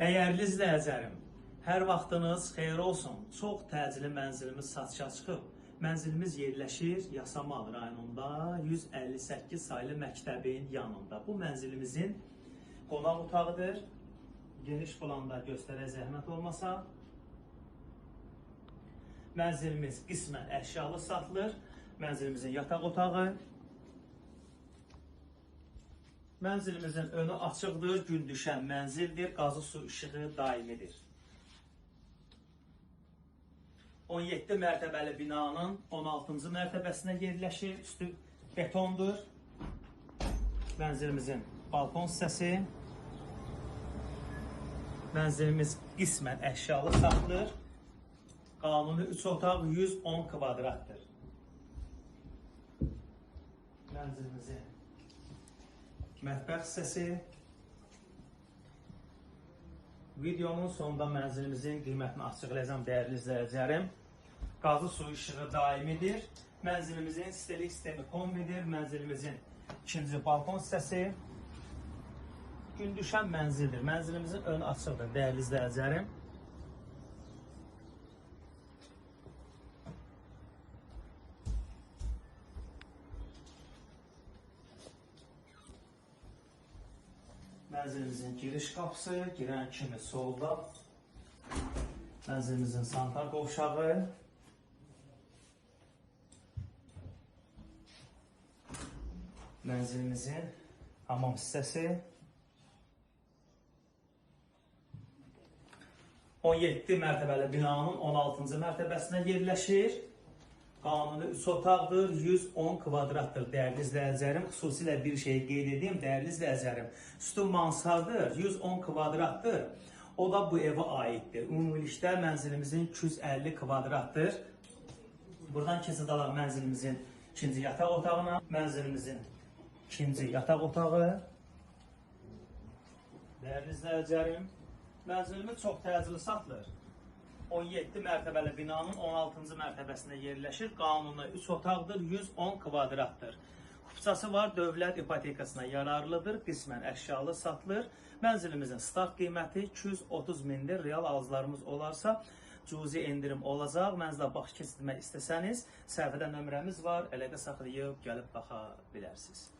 Dəyərli izləyicilərim, hər vaxtınız xeyir olsun. Çox təcili mənzilimiz satışa çıxıb. Mənzilimiz yerləşir Yasamal rayonunda 158 saylı məktəbin yanında. Bu mənzilimizin qonaq otağıdır. Geniş planda göstərək zəhmət olmasa. Mənzilimiz qismən əşyalı satılır. Mənzilimizin yataq otağı. Mənzilimizin önü açıqdır, gün düşən mənzildir, qazı su işığı daimidir. 17 mərtəbəli binanın 16-cı mərtəbəsinə yerləşir, üstü betondur. Mənzilimizin balkon hissəsi. Mənzilimiz qismən əşyalı satılır. Qanuni 3 otaq 110 kvadratdır. Mənzilimizin mətbəx hissəsi. Videonun sonunda mənzilimizin qiymətini açıqlayacağım dəyərli izləyicilərim. Qazı su işığı daimidir. Mənzilimizin stilik sistemi kombidir. Mənzilimizin ikinci balkon hissəsi. Gün düşən mənzildir. Mənzilimizin önü açıqdır dəyərli izləyicilərim. Mənzilimizin giriş qapısı, girən kimi solda. Mənzilimizin sanitar qovşağı. Mənzilimizin hamam hissəsi. 17 mərtəbəli binanın 16-cı mərtəbəsinə yerləşir. Qanuni 3 otaqdır, 110 kvadratdır dəyərli izləyicilərim. Xüsusilə bir şey qeyd edeyim dəyərli izləyicilərim. Üstü mansardır, 110 kvadratdır. O da bu evə aiddir. Ümumilikdə mənzilimizin 250 kvadratdır. Buradan keçid alaq mənzilimizin ikinci yataq otağına. Mənzilimizin ikinci yataq otağı. Dəyərli izləyicilərim, mənzilimiz çox təcili satılır. 17 mərtəbəli binanın 16-cı mərtəbəsinə yerləşir. Qanuni 3 otaqdır, 110 kvadratdır. Kupçası var, dövlət ipotekasına yararlıdır, qismən əşyalı satılır. Mənzilimizin start qiyməti 230 mindir. Real alıcılarımız olarsa cüzi endirim olacaq. Mənzilə bax keçirmək istəsəniz, səhifədə nömrəmiz var, əlaqə saxlayıb gəlib baxa bilərsiniz.